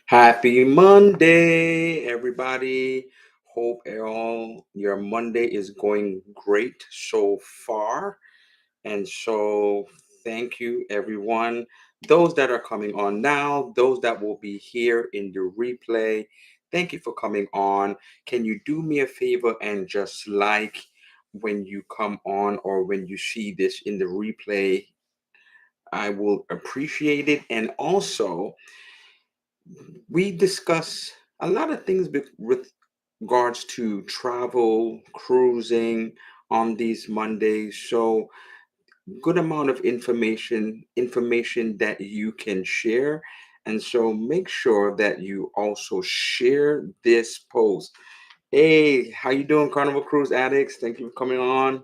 Happy Monday, everybody. Hope all your Monday is going great so far. And so, thank you, everyone. Those that are coming on now, those that will be here in the replay, thank you for coming on. Can you do me a favor and just like when you come on or when you see this in the replay? I will appreciate it. And also, we discuss a lot of things with regards to travel, cruising on these Mondays. So, good amount of information that you can share. And so, make sure that you also share this post. Hey, how you doing, Carnival Cruise Addicts? Thank you for coming on.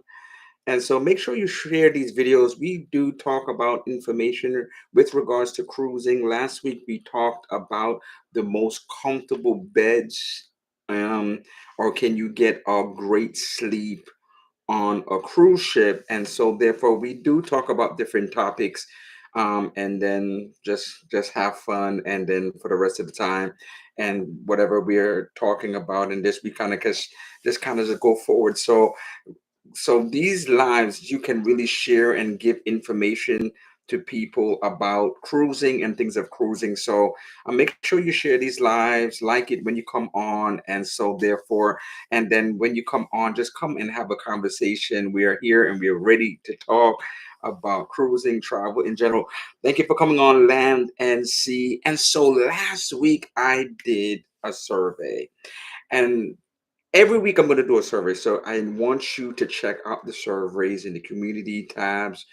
And so make sure you share these videos. We do talk about information with regards to cruising. Last week we talked about the most comfortable beds, um, or can you get a great sleep on a cruise ship. And so therefore we do talk about different topics, and then just have fun, and then for the rest of the time and whatever we're talking about in this, we kind of just kind of just go forward. So these lives you can really share and give information to people about cruising and things of cruising. So make sure you share these lives, like it when you come on, and so therefore, and then when you come on, just come and have a conversation. We are here and we are ready to talk about cruising, travel in general. Thank you for coming on, Land and Sea. And so last week I did a survey, and every week I'm going to do a survey. So I want you to check out the surveys in the community tabs.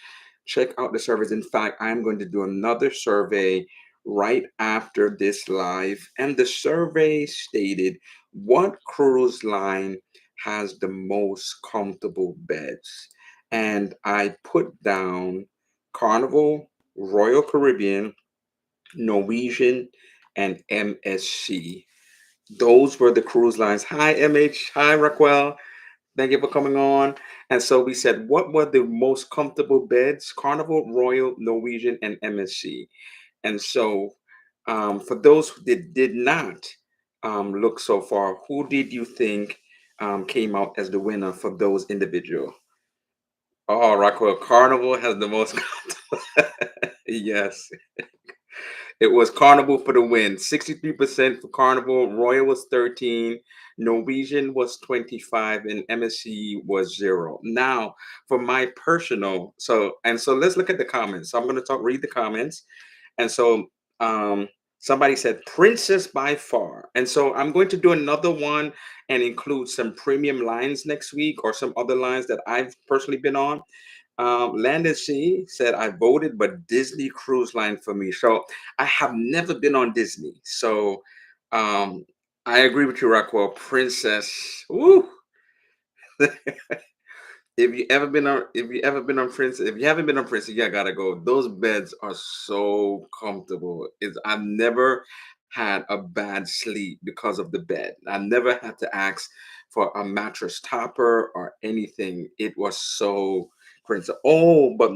Check out the surveys. In fact, I'm going to do another survey right after this live. And the survey stated, what cruise line has the most comfortable beds? And I put down Carnival, Royal Caribbean, Norwegian, and MSC. Those were the cruise lines. Hi, MH. Hi, Raquel. Thank you for coming on. And so we said, what were the most comfortable beds? Carnival, Royal, Norwegian, and MSC. And so, for those that did not look so far, who did you think came out as the winner for those individual? Oh, Raquel, Carnival has the most comfortable. Yes. It was Carnival for the win. 63% for Carnival. Royal was 13. Norwegian was 25, and MSC was 0. Now, for my personal, so let's look at the comments. So I'm going to read the comments. And so um somebody said Princess by far. And so I'm going to do another one and include some premium lines next week, or some other lines that I've personally been on. Landon C said, I voted, but Disney Cruise Line for me. So I have never been on Disney. So um, I agree with you, Rockwell. Princess. Woo. If you ever been on Princess, if you haven't been on Princess, you gotta go. Those beds are so comfortable. I've never had a bad sleep because of the bed. I never had to ask for a mattress topper or anything. It was so Princess. Oh, but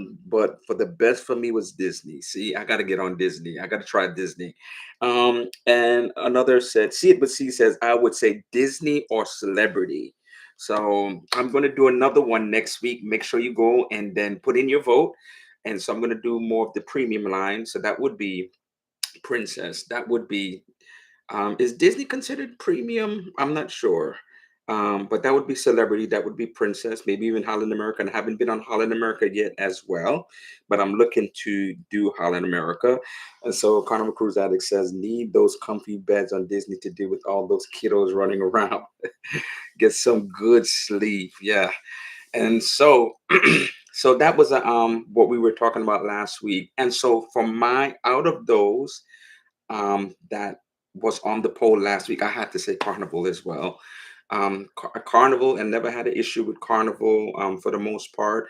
for the best for me was Disney. See, I gotta get on Disney. I gotta try Disney. And another said, see it, but see says I would say Disney or Celebrity. So I'm going to do another one next week. Make sure you go and then put in your vote. And so I'm going to do more of the premium line. So that would be Princess. That would be, is Disney considered premium? I'm not sure. But that would be Celebrity. That would be Princess. Maybe even Holland America. And I haven't been on Holland America yet as well. But I'm looking to do Holland America. And so Carnival Cruise Addict says, need those comfy beds on Disney to deal with all those kiddos running around. Get some good sleep. Yeah. And so so that was what we were talking about last week. And so for my out of those that was on the poll last week, I had to say Carnival as well. Carnival, and never had an issue with Carnival for the most part.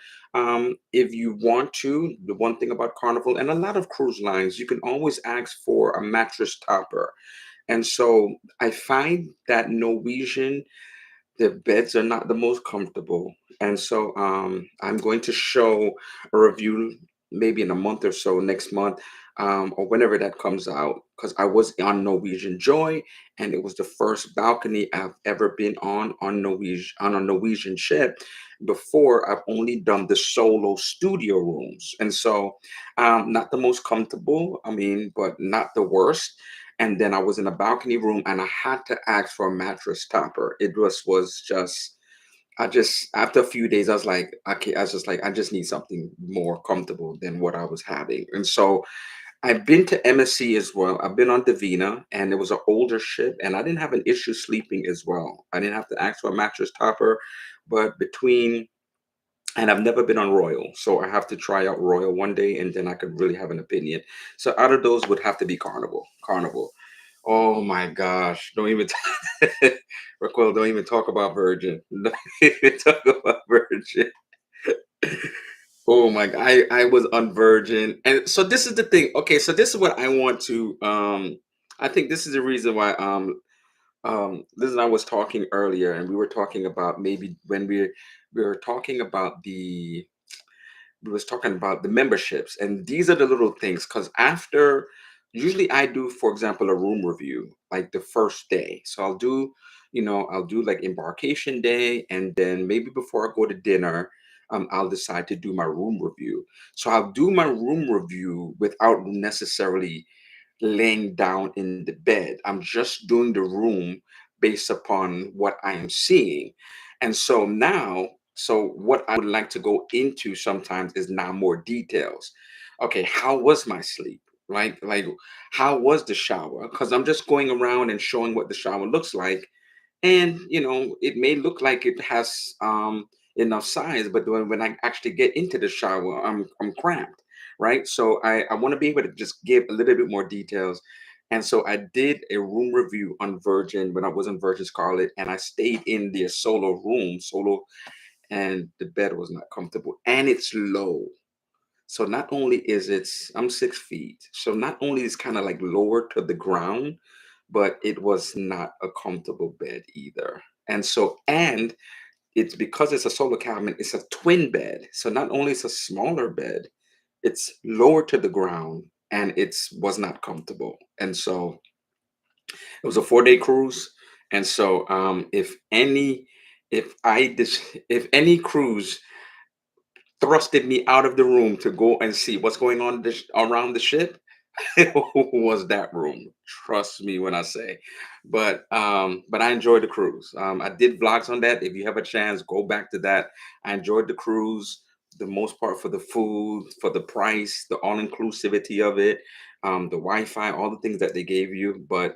If you want to, the one thing about Carnival and a lot of cruise lines, you can always ask for a mattress topper. And so I find that Norwegian, the beds are not the most comfortable. And so I'm going to show a review maybe in a month or so, next month, or whenever that comes out, because I was on Norwegian Joy, and it was the first balcony I've ever been on a Norwegian ship. Before, I've only done the solo studio rooms, and so not the most comfortable. I mean, but not the worst. And then I was in a balcony room, and I had to ask for a mattress topper. It was just I just after a few days, I was like, okay, I was just like, I just need something more comfortable than what I was having. And so I've been to MSC as well. I've been on Divina, and it was an older ship, and I didn't have an issue sleeping as well. I didn't have to ask for a mattress topper, but between and I've never been on Royal, so I have to try out Royal one day, and then I could really have an opinion. So out of those would have to be Carnival. Carnival. Oh my gosh! Don't even Raquel. Don't even talk about Virgin. Don't even talk about Virgin. Oh my God! I was on Virgin, and so this is the thing. Okay, so this is what I want to. I think this is the reason why. This and I was talking earlier, and we were talking about maybe when we were talking about the we was talking about the memberships, and these are the little things, because after usually I do, for example, a room review like the first day. So I'll do like embarkation day, and then maybe before I go to dinner, I'll decide to do my room review. So I'll do my room review without necessarily laying down in the bed. I'm just doing the room based upon what I am seeing. And so now, so what I would like to go into sometimes is now more details. Okay, how was my sleep? Like how was the shower? Because I'm just going around and showing what the shower looks like, and it may look like it has enough size, but when I actually get into the shower, I'm cramped, right? So I want to be able to just give a little bit more details. And so I did a room review on Virgin when I was on Virgin Scarlet, and I stayed in their solo, and the bed was not comfortable, and it's low. So not only is I'm 6 feet, so not only is kind of like lower to the ground, but it was not a comfortable bed either. And it's because it's a solo cabin, it's a twin bed. So not only is a smaller bed, it's lower to the ground, and it's was not comfortable. And so it was a 4-day cruise. And so if any cruise thrusted me out of the room to go and see what's going on around the ship, was that room. Trust me when I say. But I enjoyed the cruise. I did vlogs on that. If you have a chance, go back to that. I enjoyed the cruise, the most part, for the food, for the price, the all inclusivity of it, the Wi-Fi, all the things that they gave you. But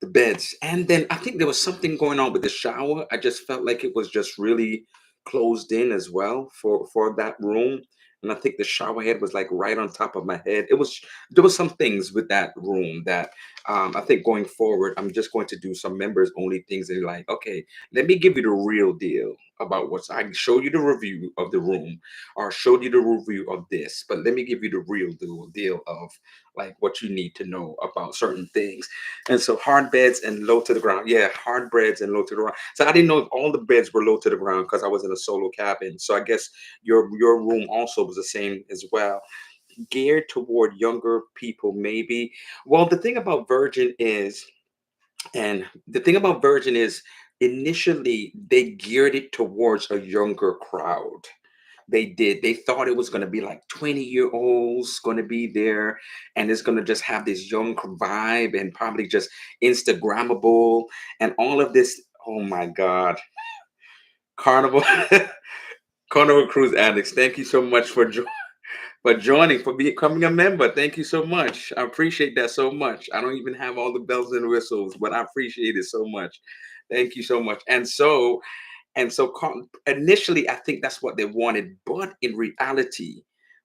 the beds. And then I think there was something going on with the shower. I just felt like it was just really closed in as well for that room. And I think the shower head was like right on top of my head. There was some things with that room that I think going forward, I'm just going to do some members only things, and like, okay, let me give you the real deal about what's I showed you the review of the room, or showed you the review of this, but let me give you the real deal of like what you need to know about certain things. And so hard beds and low to the ground. Yeah, hard beds and low to the ground. So I didn't know if all the beds were low to the ground because I was in a solo cabin. So I guess your room also was the same as well. Geared toward younger people, maybe. Well, the thing about Virgin is initially they geared it towards a younger crowd. They did. They thought it was going to be like 20-year-olds going to be there, and it's going to just have this young vibe, and probably just Instagrammable and all of this. Oh my God. Carnival Carnival Cruise Addicts, thank you so much for joining, for becoming a member. Thank you so much. I appreciate that so much. I don't even have all the bells and whistles, but I appreciate it so much. Thank you so much. Initially, I think that's what they wanted, but in reality,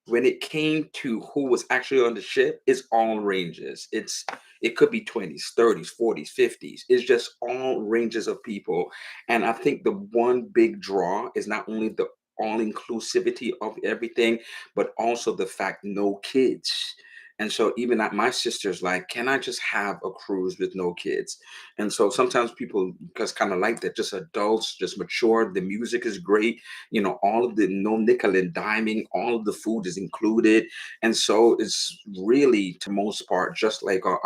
when it came to who was actually on the ship, it's all ranges. It could be 20s, 30s, 40s, 50s. It's just all ranges of people. And I think the one big draw is not only the all inclusivity of everything, but also the fact no kids. And so even at my sister's like, can I just have a cruise with no kids? And so sometimes people just kind of like that, just adults, just mature. The music is great, all of the no nickel and diming, all of the food is included. And so it's really, to most part, just like a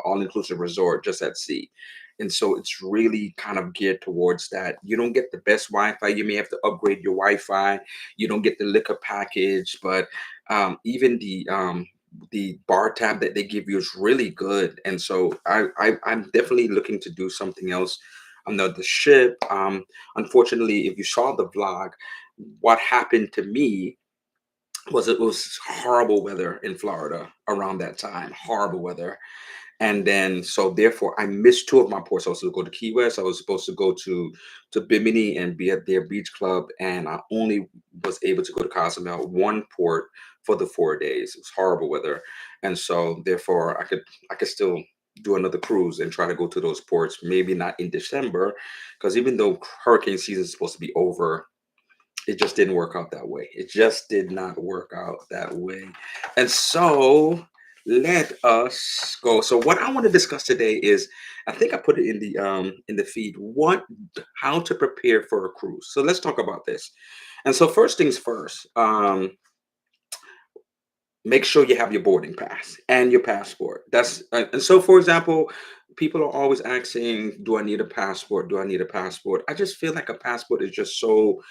all-inclusive resort just at sea. And so it's really kind of geared towards that. You don't get the best Wi-Fi. You may have to upgrade your Wi-Fi. You don't get the liquor package, but even the bar tab that they give you is really good. And so I'm definitely looking to do something else on the ship. Unfortunately, if you saw the vlog, what happened to me was it was horrible weather in Florida around that time, horrible weather. And then so therefore I missed two of my ports. I was supposed to go to Key West. I was supposed to go to Bimini and be at their beach club, and I only was able to go to Cozumel, one port for the 4 days. It was horrible weather, and so therefore I could still do another cruise and try to go to those ports. Maybe not in December, because even though hurricane season is supposed to be over, it just didn't work out that way. It just did not work out that way. And so let us go. So what I want to discuss today is, I think I put it in the feed, what how to prepare for a cruise. So let's talk about this. And so first things first, make sure you have your boarding pass and your passport. That's and so for example, people are always asking, do I need a passport? Do I need a passport? I just feel like a passport is just so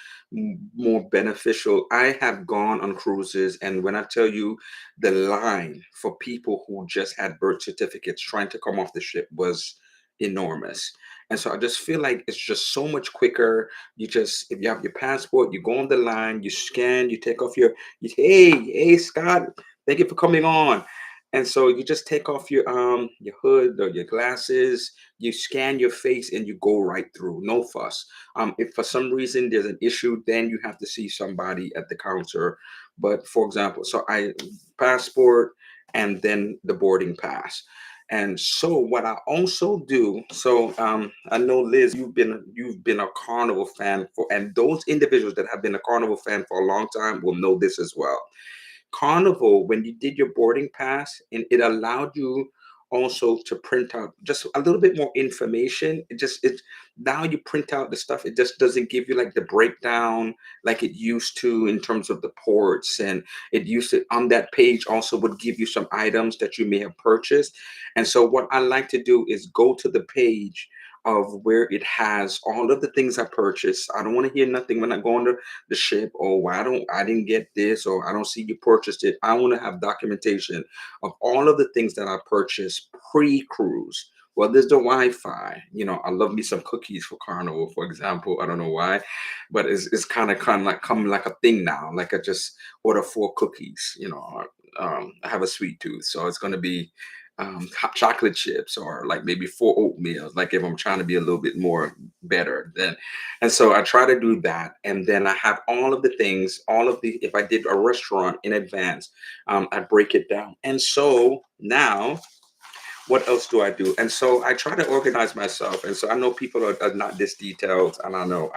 more beneficial. I have gone on cruises, and when I tell you, the line for people who just had birth certificates trying to come off the ship was enormous. And so I just feel like it's just so much quicker. You just, if you have your passport, you go on the line, you scan, you take off hey Scott, thank you for coming on. And so you just take off your hood or your glasses, you scan your face, and you go right through. No fuss. If for some reason there's an issue, then you have to see somebody at the counter. But for example, so I passport and then the boarding pass. And so what I also do, so I know Liz, you've been a Carnival fan for, and those individuals that have been a Carnival fan for a long time will know this as well. Carnival, when you did your boarding pass, and it allowed you also to print out just a little bit more information. It now you print out the stuff. It just doesn't give you like the breakdown like it used to in terms of the ports. And it used to, on that page, also would give you some items that you may have purchased. And so what I like to do is go to the page of where it has all of the things I purchased. I don't want to hear nothing when I go on the ship. Oh, I didn't get this, or I don't see you purchased it. I want to have documentation of all of the things that I purchased pre-cruise. Well, there's the Wi-Fi. I love me some cookies for Carnival, for example. I don't know why, but it's kind of like coming like a thing now. Like I just order four cookies. I have a sweet tooth, so it's going to be hot chocolate chips, or like maybe four oatmeals, like if I'm trying to be a little bit more better then. And so I try to do that, and then I have all of the things, all of the, if I did a restaurant in advance, I break it down. And so now what else do I do? And so I try to organize myself. And so I know people are not this detailed, and I know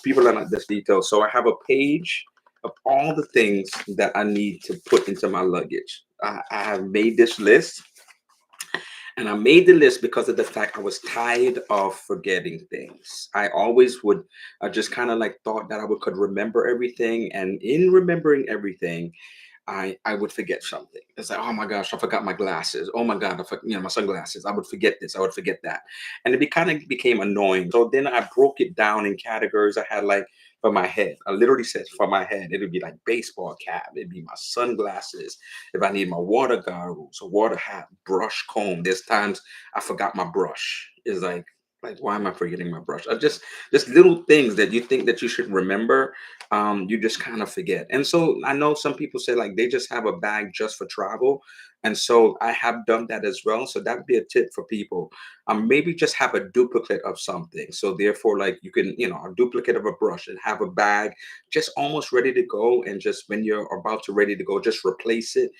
people are not this detailed. So I have a page of all the things that I need to put into my luggage. I have made this list, and I made the list because of the fact I was tired of forgetting things. I always would, I just kind of like thought that could remember everything. And in remembering everything, I would forget something. It's like, oh my gosh, I forgot my glasses. Oh my God, my sunglasses. I would forget this. I would forget that, and kind of became annoying. So then I broke it down in categories. I had like for my head. I literally said for my head, it would be like baseball cap. It'd be my sunglasses. If I need my water goggles, a water hat, brush, comb. There's times I forgot my brush. It's like why am I forgetting my brush? I just little things that you think that you should remember, you just kind of forget. And so I know some people say like they just have a bag just for travel. And so I have done that as well. So that'd be a tip for people. Maybe just have a duplicate of something. So therefore, like you can, a duplicate of a brush, and have a bag just almost ready to go. And just when you're about to ready to go, just replace it.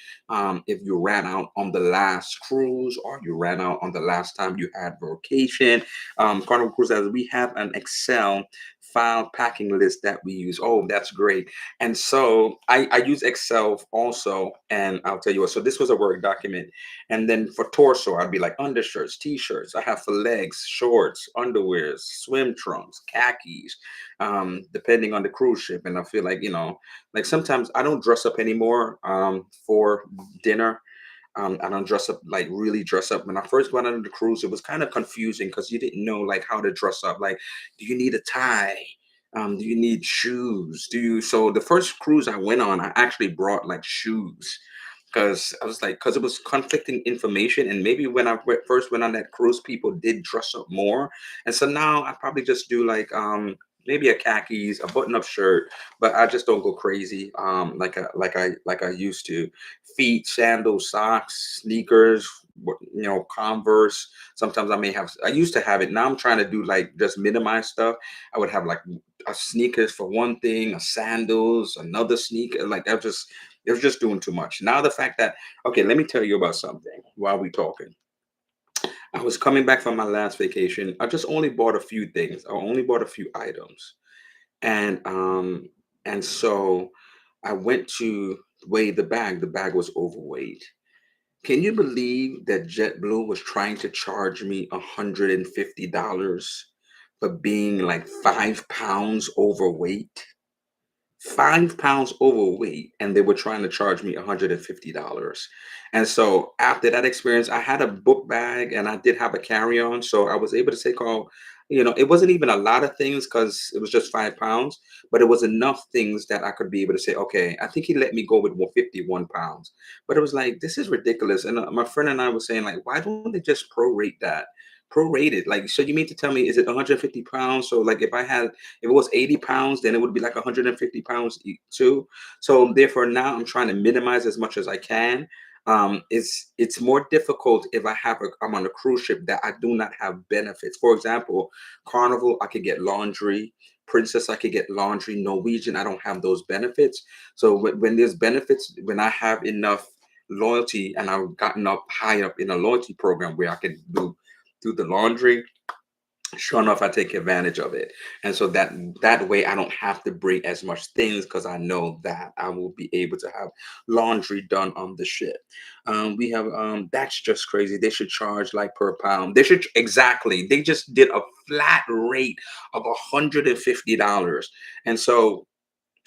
If you ran out on the last cruise, or you ran out on the last time you had vacation, Carnival Cruise Lines, we have an Excel file packing list that we use. Oh, that's great. And so I use Excel also, and I'll tell you what. So this was a Word document, and then for torso, I'd be like undershirts, t-shirts. I have for legs, shorts, underwears, swim trunks, khakis, depending on the cruise ship. And I feel like, like sometimes I don't dress up anymore for dinner. I don't dress up, like really dress up. When I first went on the cruise, it was kind of confusing because you didn't know like how to dress up. Like, do you need a tie? Do you need shoes? Do you? So the first cruise I went on, I actually brought like shoes because I was like, because it was conflicting information, and maybe when first went on that cruise, people did dress up more, and so now I probably just do like maybe a khakis, a button-up shirt, but I just don't go crazy like I used to. Feet, sandals, socks, sneakers, Converse. Sometimes I used to have it. Now I'm trying to do like just minimize stuff. I would have like a sneakers for one thing, a sandals, another sneaker. Like it was just doing too much. Now the fact that, okay, let me tell you about something while we talking. I was coming back from my last vacation. I just only bought a few things. I only bought a few items. And so I went to weigh the bag. The bag was overweight. Can you believe that JetBlue was trying to charge me $150 for being like 5 pounds overweight? 5 pounds overweight, and they were trying to charge me $150. And so after that experience, I had a book bag and I did have a carry-on. So I was able to take all, it wasn't even a lot of things because it was just 5 pounds, but it was enough things that I could be able to say, okay, I think he let me go with 51 pounds. But it was like, this is ridiculous. And my friend and I were saying, like, why don't they just prorate that? Prorated. Like, so you mean to tell me, is it 150 pounds? So like if it was 80 pounds, then it would be like 150 pounds too. So therefore, now I'm trying to minimize as much as I can. It's more difficult if I'm on a cruise ship that I do not have benefits. For example, Carnival, I could get laundry. Princess, I could get laundry. Norwegian, I don't have those benefits. So when there's benefits, when I have enough loyalty and I've gotten up high up in a loyalty program where I can do the laundry, sure enough, I take advantage of it. And so that way I don't have to bring as much things because I know that I will be able to have laundry done on the ship. We have That's just crazy. They should charge like per pound. They should exactly. They just did a flat rate of $150. And so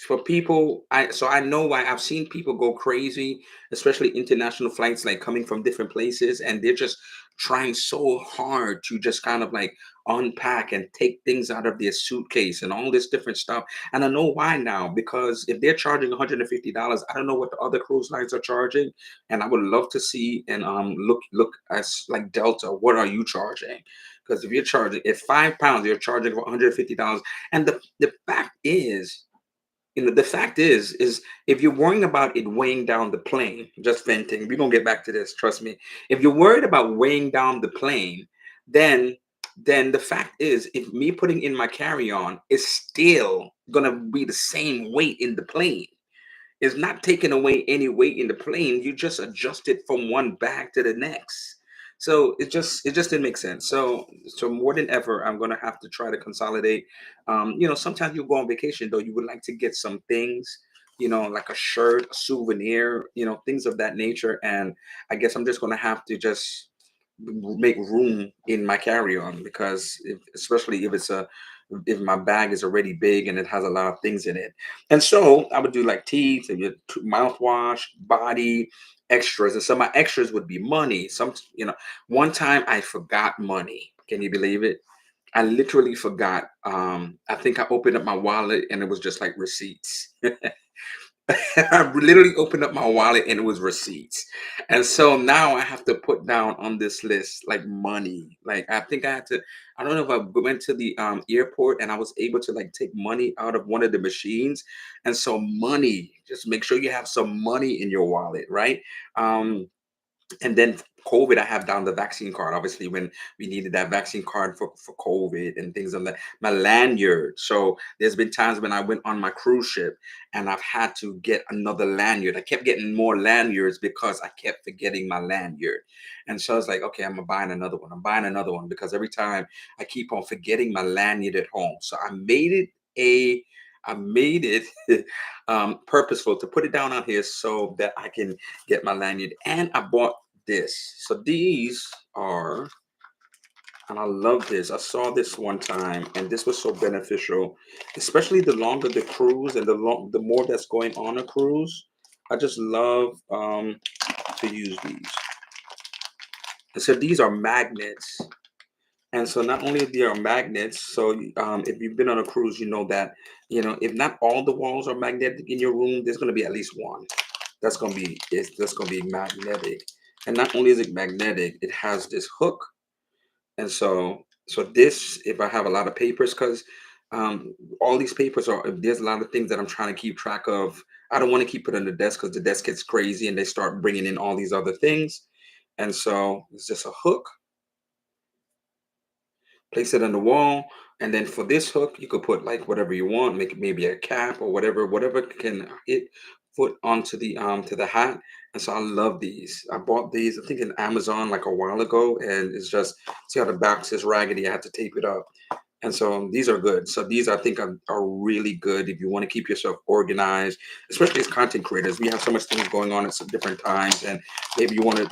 for people, I know why. I've seen people go crazy, especially international flights, like coming from different places, and they're just trying so hard to just kind of like unpack and take things out of their suitcase and all this different stuff. And I know why now, because if they're charging $150, I don't know what the other cruise lines are charging. And I would love to see and look as like Delta, what are you charging? Because if you're charging, if 5 pounds, you're charging $150. And the fact is if you're worrying about it weighing down the plane, just venting, we're gonna get back to this, trust me. If you're worried about weighing down the plane, then the fact is, if me putting in my carry-on is still gonna be the same weight in the plane, is not taking away any weight in the plane. You just adjust it from one bag to the next. So it just didn't make sense. So more than ever, I'm gonna have to try to consolidate. Sometimes you go on vacation though, you would like to get some things, like a shirt, a souvenir, things of that nature. And I guess I'm just gonna have to just make room in my carry-on because especially if my bag is already big and it has a lot of things in it. And so I would do like teeth and mouthwash, body extras. And so my extras would be money. One time I forgot money. Can you believe it? I literally forgot. I think I opened up my wallet and it was just like receipts. I literally opened up my wallet and it was receipts. And so now I have to put down on this list like money. Like I think I had to, I don't know if I went to the airport and I was able to like take money out of one of the machines. And so money, just make sure you have some money in your wallet, right? Um And then COVID, I have down the vaccine card. Obviously, when we needed that vaccine card for COVID and things like that, my lanyard. So there's been times when I went on my cruise ship and I've had to get another lanyard. I kept getting more lanyards because I kept forgetting my lanyard. And so I was like, okay, I'm buying another one. I'm buying another one because every time I keep on forgetting my lanyard at home. So I made it purposeful to put it down on here so that I can get my lanyard. And I bought this. So these are, and I love this. I saw this one time, and this was so beneficial, especially the longer the cruise and the more that's going on a cruise. I just love to use these. And so these are magnets. And so not only they are magnets, so if you've been on a cruise, you know that, if not all the walls are magnetic in your room, there's going to be at least one. That's going to be magnetic. And not only is it magnetic, it has this hook. And so this, if I have a lot of papers, because all these papers are, if there's a lot of things that I'm trying to keep track of. I don't want to keep it on the desk because the desk gets crazy and they start bringing in all these other things. And so it's just a hook, place it on the wall, and then for this hook you could put like whatever you want, make it maybe a cap or whatever can it foot onto the to the hat. And so I love these. I bought these, I think, in Amazon like a while ago, and it's just, see how the box is raggedy, I had to tape it up. And so these are good. So these, I think, are really good if you want to keep yourself organized, especially as content creators. We have so much things going on at some different times, and maybe you want to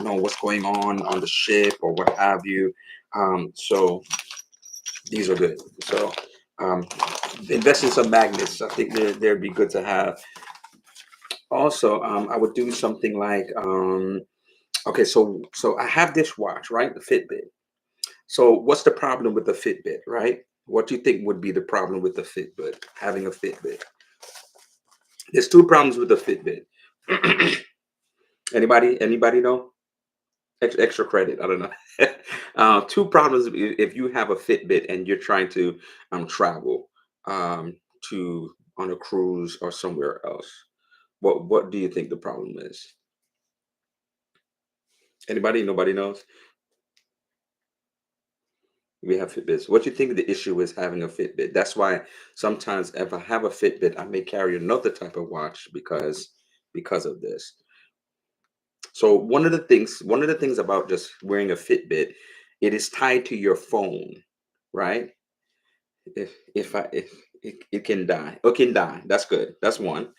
know what's going on the ship or what have you. So these are good. So um, invest in some magnets. I think they'd be good to have. Also, I would do something like, okay, so I have this watch, right? The Fitbit. So what's the problem with the Fitbit, right? What do you think would be the problem with the Fitbit, having a Fitbit? There's two problems with the Fitbit. Anybody know? Extra credit. I don't know. Two problems if you have a Fitbit and you're trying to travel um, to on a cruise or somewhere else. What do you think the problem is? Anybody? Nobody knows. We have Fitbits. What do you think the issue is having a Fitbit? That's why sometimes if I have a Fitbit, I may carry another type of watch because of this. So one of the things about just wearing a Fitbit, it is tied to your phone, right? If it can die. It can die. That's good. That's one.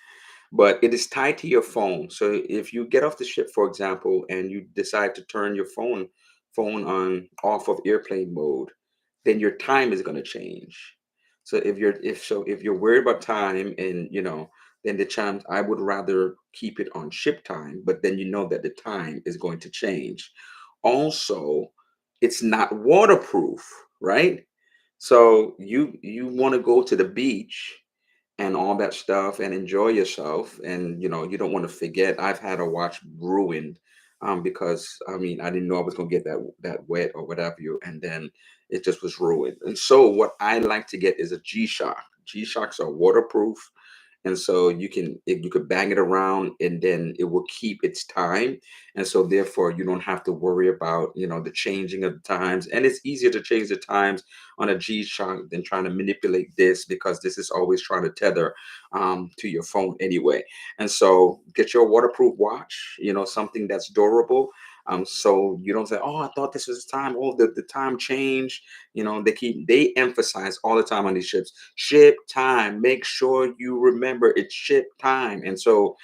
But it is tied to your phone. So if you get off the ship, for example, and you decide to turn your phone on off of airplane mode, then your time is going to change. So if you're worried about time, and then the chance, I would rather keep it on ship time, but then you know that the time is going to change. Also, it's not waterproof, right? So you want to go to the beach and all that stuff and enjoy yourself, and you don't want to forget. I've had a watch ruined because I mean, I didn't know I was going to get that wet or whatever you, and then it just was ruined. And so what I like to get is a G-Shock. G-Shocks are waterproof, and so you could bang it around and then it will keep its time. And so therefore you don't have to worry about the changing of the times, and it's easier to change the times on a G-Shock than trying to manipulate this, because this is always trying to tether to your phone anyway. And so get your waterproof watch, something that's durable. So you don't say, "Oh, I thought this was time. Oh, the time changed." They emphasize all the time on these ships, ship time. Make sure you remember it's ship time. And so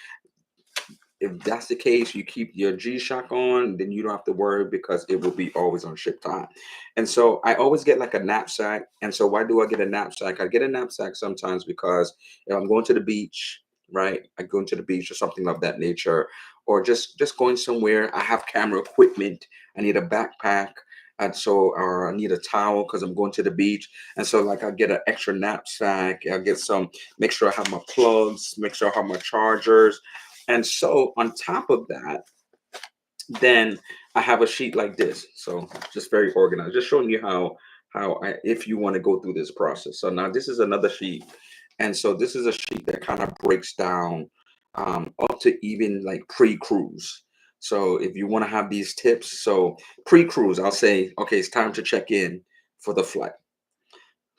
if that's the case, you keep your G-Shock on, then you don't have to worry because it will be always on ship time. And so I always get like a knapsack. And so why do I get a knapsack? I get a knapsack sometimes because if I'm going to the beach, right? I go into the beach or something of that nature, or just going somewhere. I have camera equipment. I need a backpack. And so, or I need a towel because I'm going to the beach. And so, like, I get an extra knapsack. I get some, make sure I have my plugs, make sure I have my chargers. And so on top of that, then I have a sheet like this. So just very organized, just showing you if you want to go through this process. So now this is another sheet. And so this is a sheet that kind of breaks down up to even like pre-cruise. So if you want to have these tips, so pre-cruise, I'll say, okay, it's time to check in for the flight.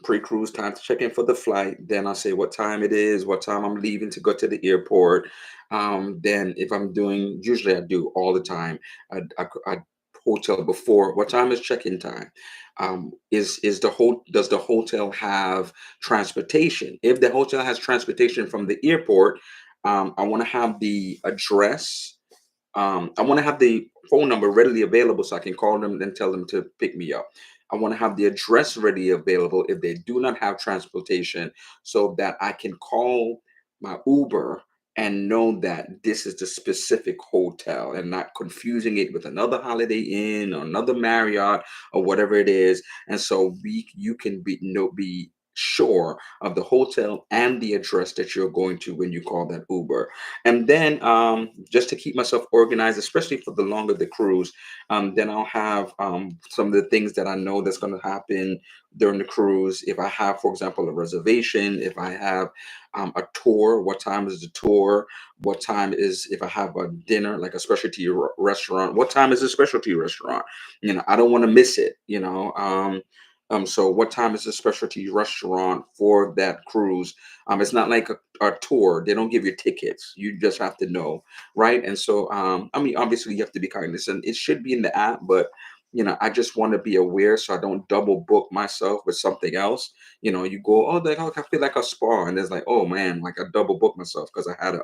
Pre-cruise time to check in for the flight. Then I'll say what time it is, what time I'm leaving to go to the airport. Then if I'm doing, usually I do all the time, I hotel before. What time is check-in time? Is the whole does the hotel have transportation? If the hotel has transportation from the airport, I want to have the address. I want to have the phone number readily available so I can call them and tell them to pick me up. I want to have the address ready available if they do not have transportation so that I can call my Uber and know that this is the specific hotel and not confusing it with another Holiday Inn or another Marriott or whatever it is. And so you can be sure of the hotel and the address that you're going to when you call that Uber. And then just to keep myself organized, especially for the longer the cruise, then I'll have some of the things that I know that's going to happen during the cruise. If I have, for example, a reservation, if I have a tour, what time is the tour? What time is, if I have a dinner, like a specialty restaurant, what time is the specialty restaurant? I don't want to miss it, so what time is the specialty restaurant for that cruise? It's not like a tour. They don't give you tickets. You just have to know, right? And so, I mean, obviously, you have to be cognizant. It should be in the app, but I just want to be aware so I don't double book myself with something else. You go, oh, I feel like a spa, and it's like, oh man, like I double booked myself because I had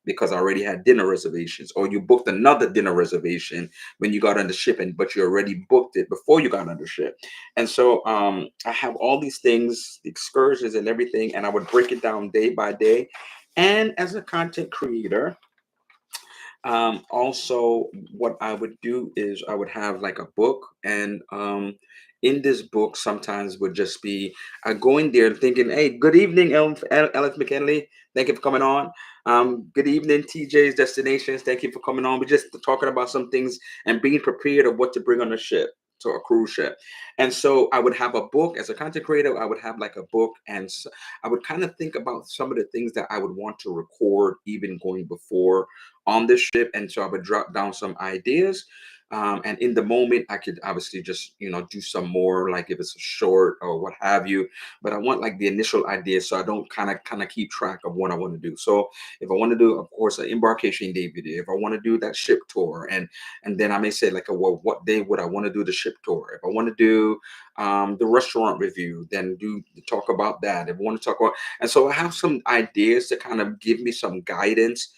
because I already had dinner reservations, or you booked another dinner reservation when you got on the ship, and but you already booked it before you got on the ship. And so I have all these things, the excursions and everything, and I would break it down day by day. And as a content creator, also what I would do is I would have like a book, and in this book sometimes would just be going there thinking, hey, good evening, Alex McKinley. Thank you for coming on. Good evening, TJ's Destinations. Thank you for coming on. We're just talking about some things and being prepared of what to bring on the ship. To a cruise ship. And so I would have a book as a content creator. I would have like a book, and I would kind of think about some of the things that I would want to record even going before on this ship. And so I would drop down some ideas. And in the moment, I could obviously just, do some more, like if it's a short or what have you. But I want like the initial idea so I don't kind of keep track of what I want to do. So if I want to do, of course, an embarkation day video, if I want to do that ship tour, and then I may say like, well, what day would I want to do the ship tour? If I want to do the restaurant review, then do talk about that. If I want to talk about, and so I have some ideas to kind of give me some guidance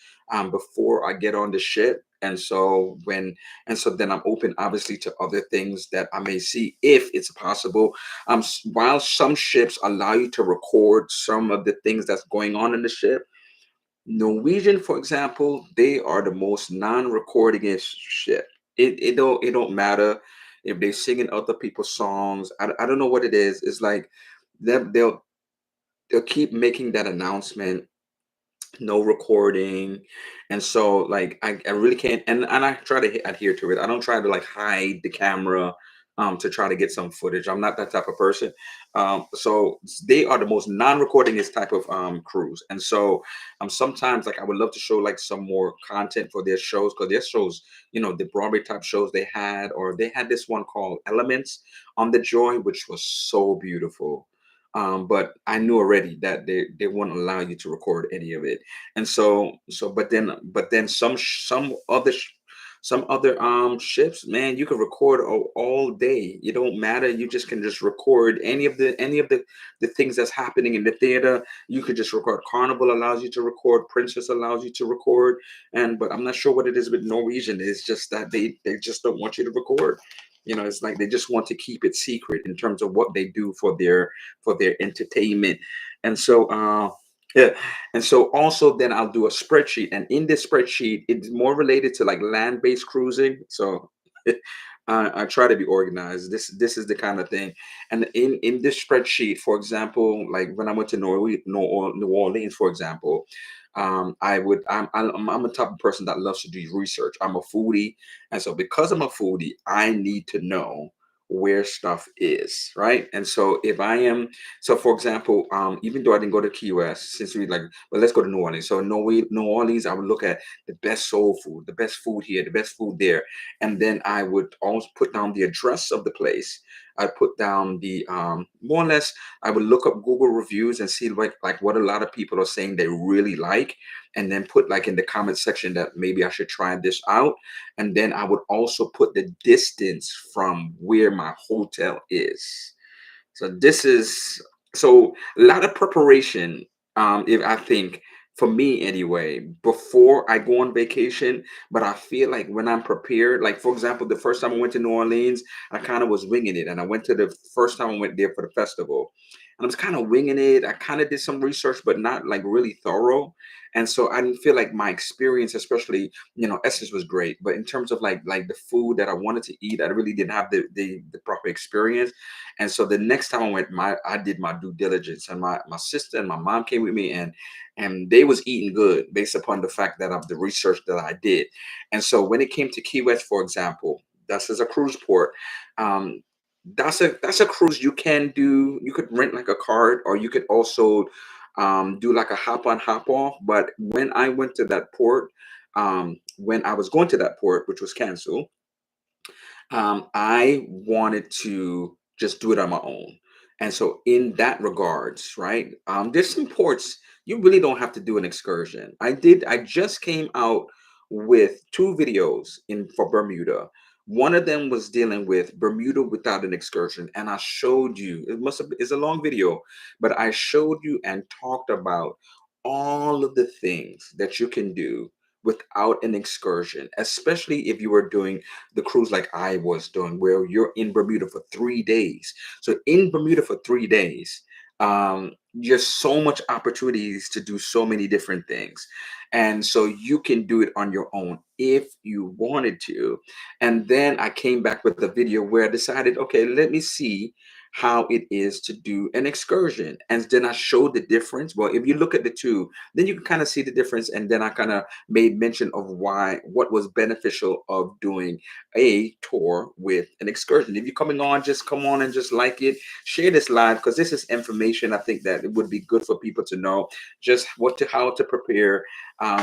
before I get on the ship. And so then I'm open, obviously, to other things that I may see if it's possible. While some ships allow you to record some of the things that's going on in the ship, Norwegian, for example, they are the most non-recording ship. It don't matter if they're singing other people's songs. I don't know what it is. It's like they'll keep making that announcement, no recording. And so like I really can't, and I try to adhere to it. I don't try to like hide the camera to try to get some footage. I'm not that type of person. So they are the most non-recordingest type of cruise. And so sometimes like I would love to show like some more content for their shows, because their shows, the Broadway type shows they had, or they had this one called Elements on the Joy, which was so beautiful. But I knew already that they wouldn't allow you to record any of it. And but then some other ships, man, you can record all day. It don't matter. You just can just record any of the things that's happening in the theater. You could just record. Carnival allows you to record. Princess allows you to record. And but I'm not sure what it is with Norwegian. It's just that they just don't want you to record. It's like they just want to keep it secret in terms of what they do for their entertainment. And so yeah. And so also then I'll do a spreadsheet. And in this spreadsheet, it's more related to like land-based cruising. So I try to be organized. This is the kind of thing. And in this spreadsheet, for example, like when I went to New Orleans, for example, I'm a type of person that loves to do research. I'm a foodie, and so because I'm a foodie, I need to know where stuff is, right? And so if I am, so for example, even though I didn't go to Key West, since we like, but let's go to New Orleans. So New Orleans, I would look at the best soul food, the best food here, the best food there, and then I would always put down the address of the place. I put down the more or less. I would look up Google reviews and see like what a lot of people are saying they really like, and then put like in the comment section that maybe I should try this out. And then I would also put the distance from where my hotel is. So this is so a lot of preparation. If I think for me anyway, before I go on vacation, but I feel like when I'm prepared, like for example, the first time I went to New Orleans, I kind of was winging it, and I went to the first time I went there for the festival, and I was kind of winging it. I kind of did some research, but not like really thorough, and so I didn't feel like my experience, especially Essence was great, but in terms of like the food that I wanted to eat, I really didn't have the proper experience. And so the next time I went, I did my due diligence, and my sister and my mom came with me, and they was eating good based upon the fact that of the research that I did. And so when it came to Key West, for example, that's as a cruise port. Um, that's a cruise you can do. You could rent like a cart, or you could also do like a hop on hop off. But when I went to that port, when I was going to that port, which was canceled, I wanted to just do it on my own. And so, in that regards, right, there's some ports you really don't have to do an excursion. I just came out with two videos in for Bermuda. One of them was dealing with Bermuda without an excursion, and I showed you. It must have it's a long video, but I showed you and talked about all of the things that you can do without an excursion, especially if you were doing the cruise like I was doing, where you're in Bermuda for 3 days. So in Bermuda for 3 days, just so much opportunities to do so many different things. And so you can do it on your own if you wanted to. And then I came back with a video where I decided, okay, let me see how it is to do an excursion. And then I showed the difference. Well, if you look at the two, then you can kind of see the difference. And then I kind of made mention of what was beneficial of doing a tour with an excursion. If you're coming on, just come on and just like it, share this live, because this is information I think that it would be good for people to know just how to prepare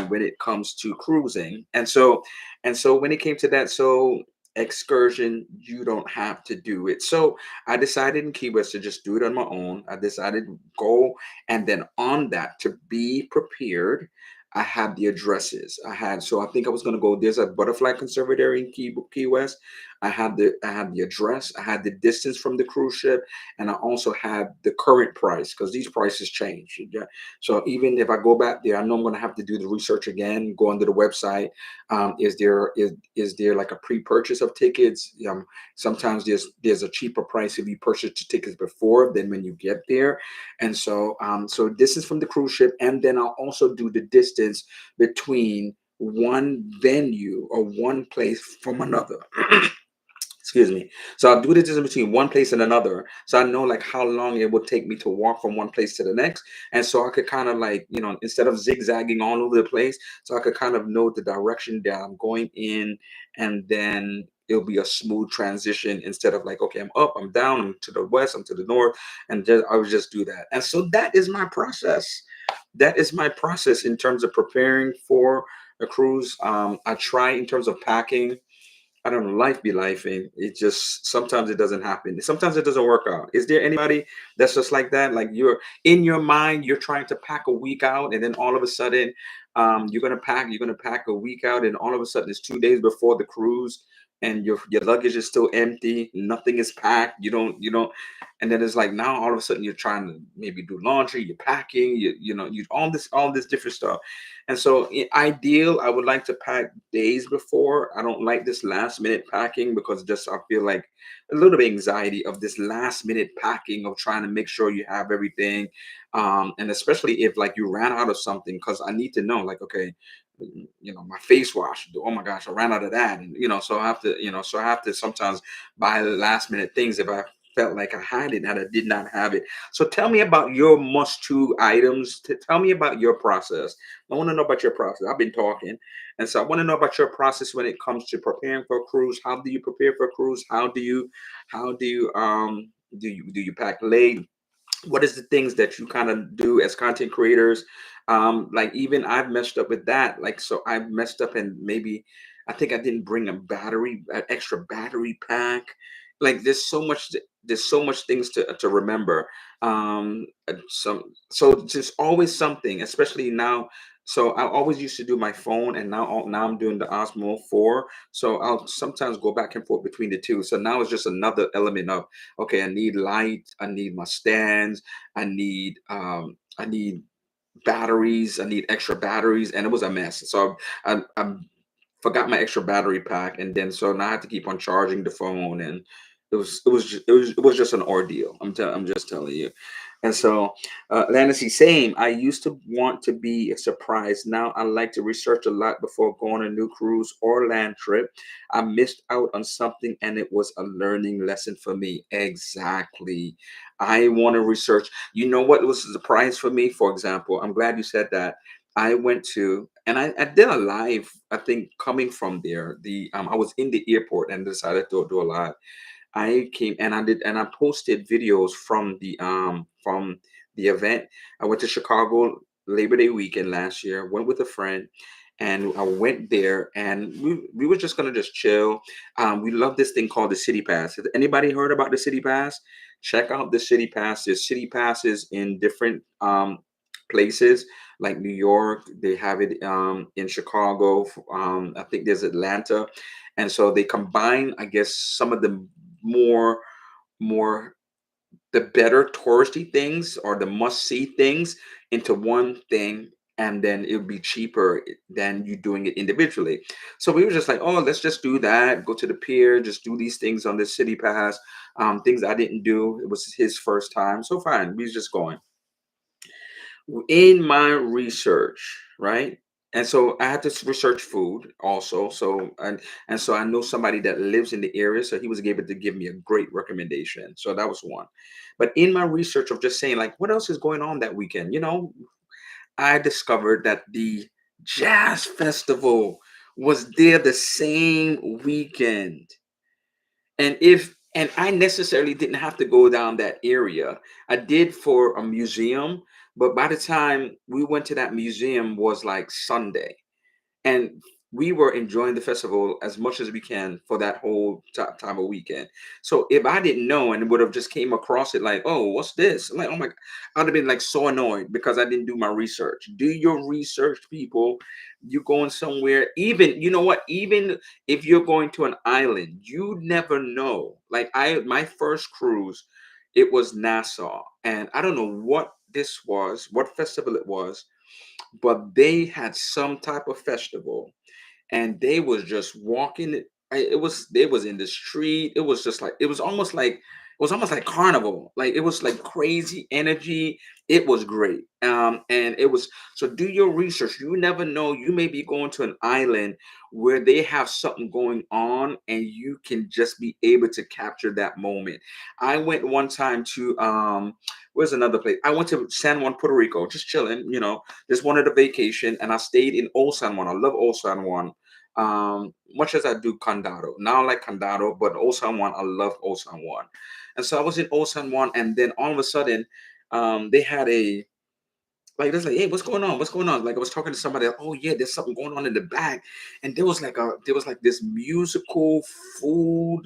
when it comes to cruising. And so when it came to that, so excursion, you don't have to do it. So I decided in Key West to just do it on my own. I decided to go, and then on that, to be prepared, I had the addresses. So I think I was going to go. There's a butterfly conservatory in Key West. I had the address. I had the distance from the cruise ship, and I also had the current price, because these prices change. Yeah. So even if I go back there, I know I'm going to have to do the research again. Go onto the website. Is there like a pre-purchase of tickets? Sometimes there's a cheaper price if you purchase the tickets before than when you get there. And so this is from the cruise ship, and then I'll also do the distance between one venue or one place from another. Excuse me. So I'll do the distance between one place and another, so I know like how long it would take me to walk from one place to the next. And so I could kind of like, instead of zigzagging all over the place, so I could kind of know the direction that I'm going in, and then it'll be a smooth transition, instead of like, okay, I'm up, I'm down, I'm to the west, I'm to the north, and just I would just do that. And so that is my process. That is my process in terms of preparing for a cruise. I try in terms of packing. I don't know, life be lifing. It just sometimes it doesn't happen. Sometimes it doesn't work out. Is there anybody that's just like that? Like you're in your mind, you're trying to pack a week out, and then all of a sudden, you're gonna pack a week out, and all of a sudden it's 2 days before the cruise, and your luggage is still empty, nothing is packed. You don't, and then it's like now all of a sudden you're trying to maybe do laundry, you're packing, you all this different stuff. And so, ideal, I would like to pack days before. I don't like this last minute packing, because just I feel like a little bit anxiety of this last minute packing of trying to make sure you have everything, and especially if like you ran out of something, because I need to know like, okay, my face wash. Oh my gosh, I ran out of that, and so I have to sometimes buy last minute things if I felt like I had it and I did not have it. So tell me about your must-to items. Tell me about your process. I want to know about your process. I've been talking, and so I want to know about your process when it comes to preparing for a cruise. How do you prepare for a cruise? How do you pack late? What is the things that you kind of do as content creators? Like even I've messed up with that. Like so I've messed up and maybe I think I didn't bring a battery, an extra battery pack. Like there's so much things to remember. So just always something, especially now. So I always used to do my phone, and now I'm doing the Osmo 4. So I'll sometimes go back and forth between the two. So now it's just another element of, okay, I need light, I need my stands, I need batteries, I need extra batteries, and it was a mess. So I forgot my extra battery pack, and then so now I had to keep on charging the phone, and it was just an ordeal. I'm just telling you. And so, Lancy, same. I used to want to be a surprise. Now I like to research a lot before going on a new cruise or land trip. I missed out on something, and it was a learning lesson for me. Exactly. I want to research. You know what was a surprise for me? For example, I'm glad you said that. I went to and I did a live. I think coming from there, I was in the airport and decided to do a live. I came and I posted videos from the event. I went to Chicago Labor Day weekend last year. Went with a friend, and I went there, and we were just gonna just chill. We love this thing called the City Pass. Has anybody heard about the City Pass? Check out the City Pass. There's City Passes in different places like New York. They have it in Chicago. I think there's Atlanta, and so they combine, I guess, some of the more more the better touristy things or the must see things into one thing, and then it would be cheaper than you doing it individually. So we were just like, oh, let's just do that, go to the pier, just do these things on this City Pass. Things I didn't do, it was his first time, so fine, we was just going in my research, right? And so I had to research food also. And so I know somebody that lives in the area, so he was able to give me a great recommendation. So that was one. But in my research of just saying like, what else is going on that weekend? I discovered that the jazz festival was there the same weekend. And I necessarily didn't have to go down that area. I did for a museum, but by the time we went to that museum was like Sunday, and we were enjoying the festival as much as we can for that whole time of weekend. So if I didn't know and would have just came across it like, oh, what's this? I'm like, oh my, I'd have been like so annoyed because I didn't do my research. Do your research, people. You're going somewhere, even you know what, even if you're going to an island, you never know. Like my first cruise, it was Nassau, and I don't know what this was, what festival it was, but they had some type of festival, and they was just walking it was they was in the street. It was just like it was almost like carnival. Like it was like crazy energy. It was great. And it was, so do your research. You never know, you may be going to an island where they have something going on, and you can just be able to capture that moment. I went one time to where's another place, I went to San Juan, Puerto Rico, just chilling, just wanted a vacation, and I stayed in Old San Juan. I love Old San Juan. Much as I do Condado. Now I like Condado, but Old San Juan, I love Old San Juan. And so I was in Old San Juan, and then all of a sudden, they had a like that's like, hey, what's going on? What's going on? Like I was talking to somebody, like, oh yeah, there's something going on in the back. And there was like this musical food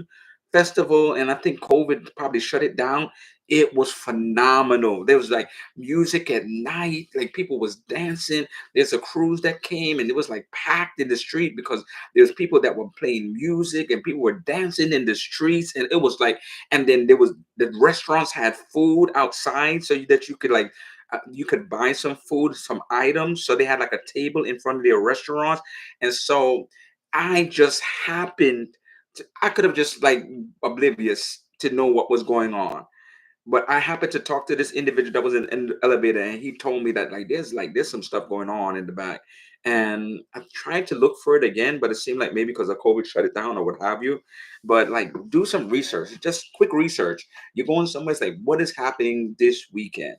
festival, and I think COVID probably shut it down. It was phenomenal. There was like music at night, like people was dancing. There's a cruise that came, and it was like packed in the street because there's people that were playing music and people were dancing in the streets, and it was like, and then there was the restaurants had food outside so that you could buy some food, some items. So they had like a table in front of their restaurants. And so I just happened I could have just like oblivious to know what was going on. But I happened to talk to this individual that was in the elevator, and he told me that like there's some stuff going on in the back. and I tried to look for it again, but it seemed like maybe because of COVID shut it down or what have you. But like, do some research, just quick research. You're going somewhere, it's like, what is happening this weekend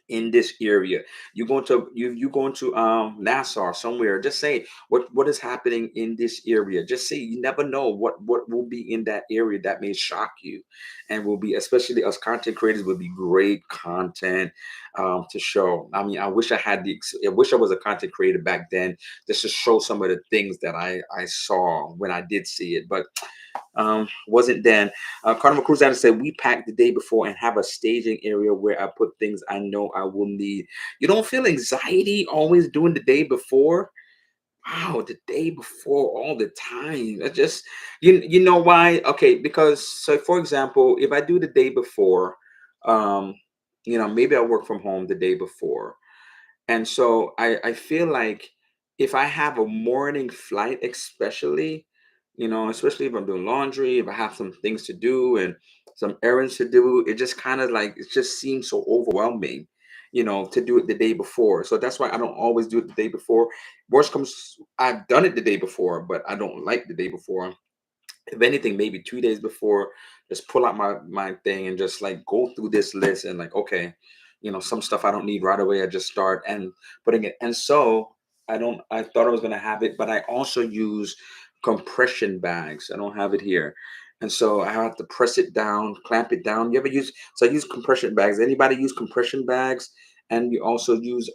in this area? You going to Nassau somewhere, just say what is happening in this area. Just say, you never know what will be in that area that may shock you, and will be, especially us content creators, would be great content to show. I mean, I wish I was a content creator back then, just to show some of the things that I saw when I did see it, but wasn't then. Carnival Cruise Line said, we pack the day before and have a staging area where I put things I know I will need. You don't feel anxiety always doing the day before? Wow, the day before all the time. That's just, you know why? Okay, because, so for example, if I do the day before, um, maybe I work from home the day before. And so I feel like if I have a morning flight, especially, especially if I'm doing laundry, if I have some things to do and some errands to do, it just kind of like, it just seems so overwhelming, to do it the day before. So that's why I don't always do it the day before. Worst comes, I've done it the day before, but I don't like the day before. If anything, maybe 2 days before, just pull out my thing and just like go through this list and like, okay, some stuff I don't need right away, I just start and putting it. And so I thought I was gonna have it, but I also use compression bags. I don't have it here. And so I have to press it down, clamp it down. You ever use, so I use compression bags. Anybody use compression bags? And you also use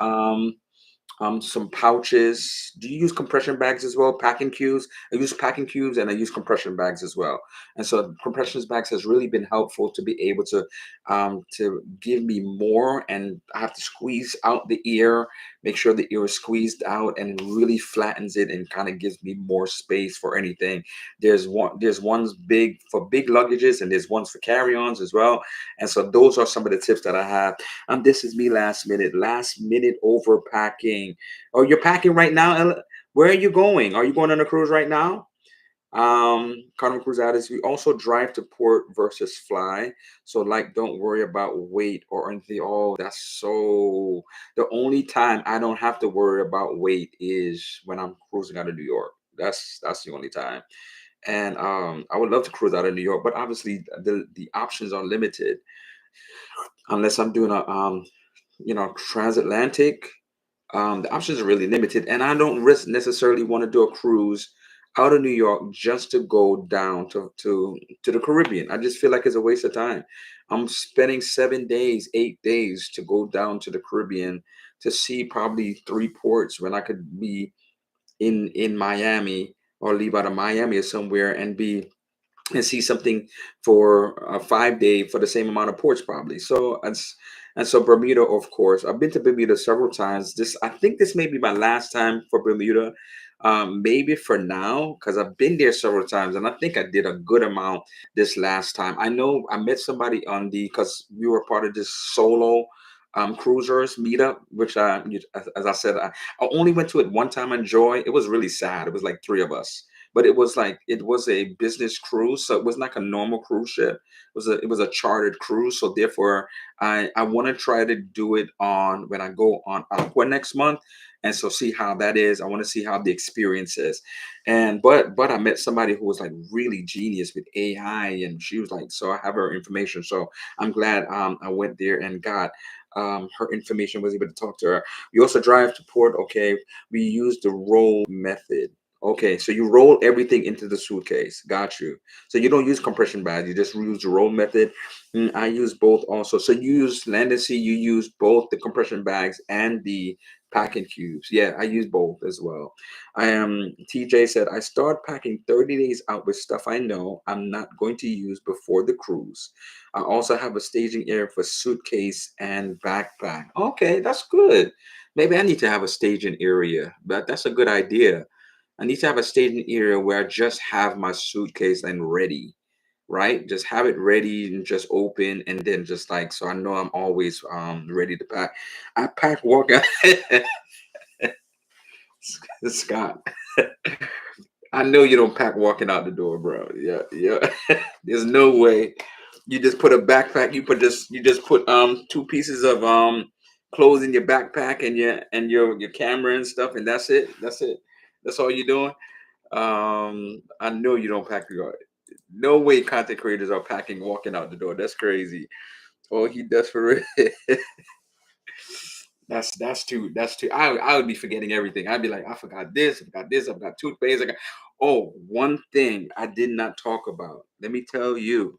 some pouches. Do you use compression bags as well? Packing cubes. I use packing cubes and I use compression bags as well. And so compression bags has really been helpful to be able to give me more. And I have to squeeze out the ear, make sure the ear is squeezed out, and it really flattens it and kind of gives me more space for anything. There's ones big for big luggages, and there's ones for carry-ons as well. And so those are some of the tips that I have. This is me last minute overpacking. Oh, you're packing right now? Where are you going? Are you going on a cruise right now? Carnival Cruzadas, we also drive to port versus fly. So like, don't worry about weight or anything. Oh, that's so, the only time I don't have to worry about weight is when I'm cruising out of New York. That's the only time. And I would love to cruise out of New York, but obviously the options are limited unless I'm doing a transatlantic. The options are really limited, and I don't risk necessarily want to do a cruise out of New York just to go down to the Caribbean. I just feel like it's a waste of time. I'm spending 7 days, 8 days to go down to the Caribbean to see probably three ports when I could be in Miami, or leave out of Miami or somewhere and be and see something for a 5 day for the same amount of ports probably. So and so Bermuda, of course. I've been to Bermuda several times. I think this may be my last time for Bermuda. Maybe for now, because I've been there several times and I think I did a good amount this last time. I know I met somebody on because we were part of this solo cruisers meetup, which as I said, I only went to it one time on Joy. It was really sad. It was like three of us, but it was a business cruise, so it was like a normal cruise ship. It was a chartered cruise, so therefore I want to try to do it on when I go on Aqua next month, and so see how that is. I want to see how the experience is. And but I met somebody who was like really genius with AI, and she was like, so I have her information, so I'm glad I went there and got her information, was able to talk to her. We also drive to port. Okay, we use the roll method. Okay, so you roll everything into the suitcase. Got you. So you don't use compression bags. You just use the roll method. I use both also. So you use Land and Sea. You use both the compression bags and the packing cubes. Yeah, I use both as well. I am. TJ said I start packing 30 days out with stuff I know I'm not going to use before the cruise. I also have a staging area for suitcase and backpack. Okay, that's good. Maybe I need to have a staging area. But that's a good idea. I need to have a staging area where I just have my suitcase and ready, right? Just have it ready and just open, and then just like, so I know I'm always ready to pack. I pack walking. Scott, I know you don't pack walking out the door, bro. Yeah, yeah. There's no way. You just put a backpack. You just put two pieces of clothes in your backpack and your camera and stuff, and that's it. That's it. That's all you're doing. I know you don't pack your. No way content creators are packing walking out the door. That's crazy. Oh, he does for real. That's too. I would be forgetting everything. I'd be like, I forgot this, I forgot this, I forgot toothpaste. I got. Oh, one thing I did not talk about. Let me tell you.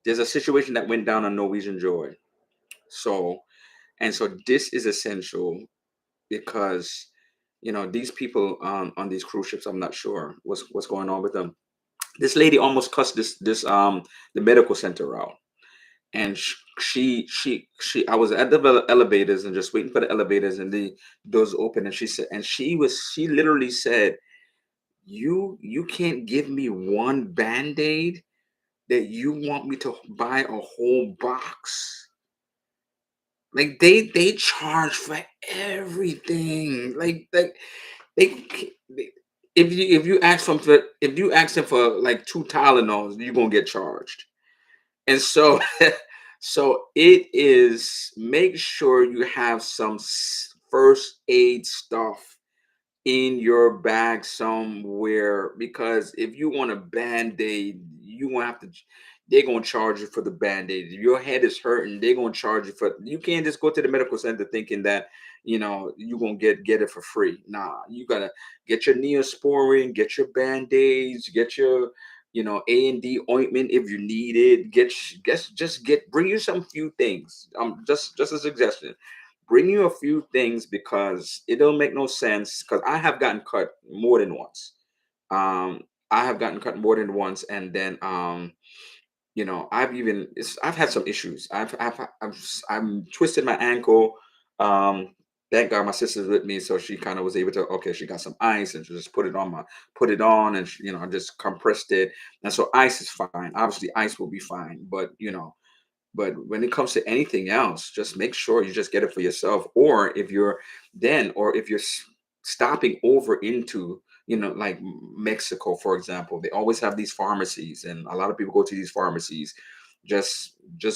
There's a situation that went down on Norwegian Joy. So so this is essential because these people on these cruise ships. I'm not sure what's going on with them. This lady almost cussed this the medical center out, and she I was at the elevators and just waiting for the elevators, and the doors open, and she literally said, you can't give me one band-aid, that you want me to buy a whole box. Like they charge for everything. Like they if you ask them for like two Tylenols, you're gonna get charged. And so so it is, make sure you have some first aid stuff in your bag somewhere, because if you want a band-aid, you won't have to they're gonna charge you for the band-aid. If your head is hurting, they're gonna charge you for. You can't just go to the medical center thinking that you're gonna get it for free. Nah, you gotta get your Neosporin, get your band-aids, get your A&D ointment if you need it. Bring you some few things. Just a suggestion, bring you a few things, because it don't make no sense. Because I have gotten cut more than once. Um, I have gotten cut more than once, and then I've had some issues. I'm twisted my ankle. Um, thank God my sister's with me, so she kind of was able to. Okay, she got some ice and she just put it on, and I just compressed it, and so ice is fine. Obviously, ice will be fine, but but when it comes to anything else, just make sure you just get it for yourself. Or if you're stopping over into, like Mexico, for example, they always have these pharmacies, and a lot of people go to these pharmacies. Just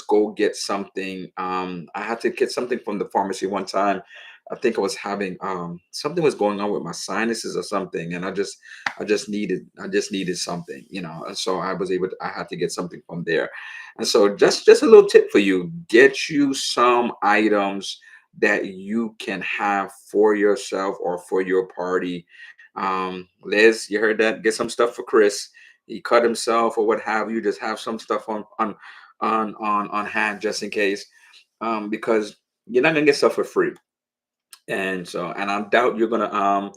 go get something. I had to get something from the pharmacy one time. I think I was having something was going on with my sinuses or something, and I just needed something, and so I had to get something from there. And so just a little tip for you, get you some items that you can have for yourself or for your party. Liz, you heard that? Get some stuff for Chris. He cut himself or what have you. Just have some stuff on hand just in case. Because you're not gonna get stuff for free. And I doubt you're gonna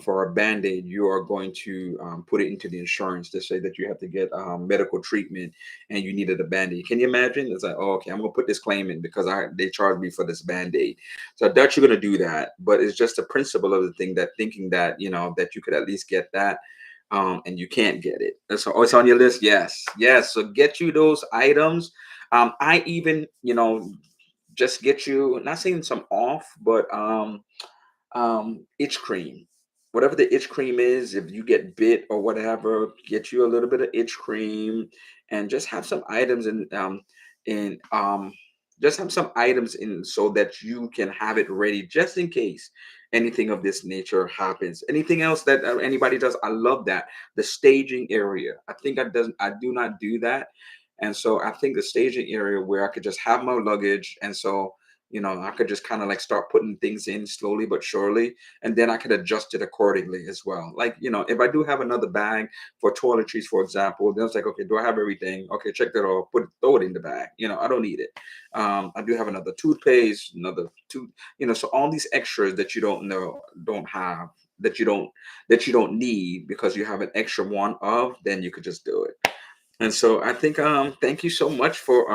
for a band-aid you are going to put it into the insurance to say that you have to get medical treatment and you needed a band-aid. Can you imagine? It's like, oh, okay, I'm gonna put this claim in because they charged me for this band-aid. So I doubt you're gonna do that, but it's just the principle of the thing, that thinking that that you could at least get that, and you can't get it. And so, oh, it's on your list. Yes, yes. So get you those items. I even just get you, not saying some off, but itch cream, whatever the itch cream is. If you get bit or whatever, get you a little bit of itch cream, and just have some items in just have some items in, so that you can have it ready just in case anything of this nature happens. Anything else that anybody does, I love that. The staging area, I do not do that. And so I think the staging area where I could just have my luggage, and so I could just kind of like start putting things in slowly but surely, and then I could adjust it accordingly as well. Like, if I do have another bag for toiletries, for example, then it's like, okay, do I have everything? Okay, check that off, throw it in the bag. I don't need it. I do have another toothpaste, another so all these extras that you don't have, that you don't need because you have an extra one of, then you could just do it. And so I think thank you so much for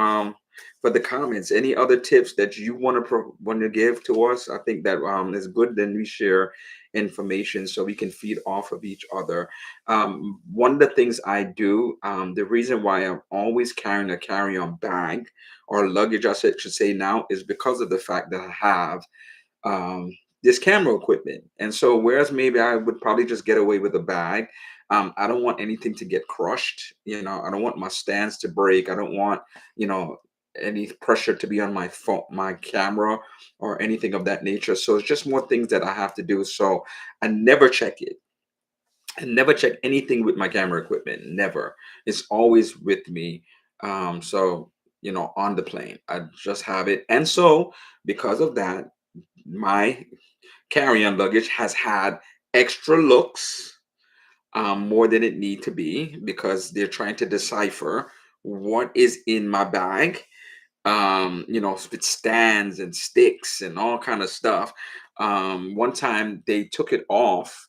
the comments. Any other tips that you want to give to us? I think that is good. Then we share information so we can feed off of each other. One of the things I do, the reason why I'm always carrying a carry-on bag or luggage, should say now, is because of the fact that I have um, this camera equipment. And so, whereas maybe I would probably just get away with a bag, I don't want anything to get crushed. I don't want my stands to break. I don't want, you know, any pressure to be on my phone, my camera, or anything of that nature. So it's just more things that I have to do. So I never check it. I never check anything with my camera equipment. Never. It's always with me. So on the plane, I just have it. And so because of that, my carry-on luggage has had extra looks, more than it need to be, because they're trying to decipher what is in my bag. With stands and sticks and all kind of stuff. One time they took it off,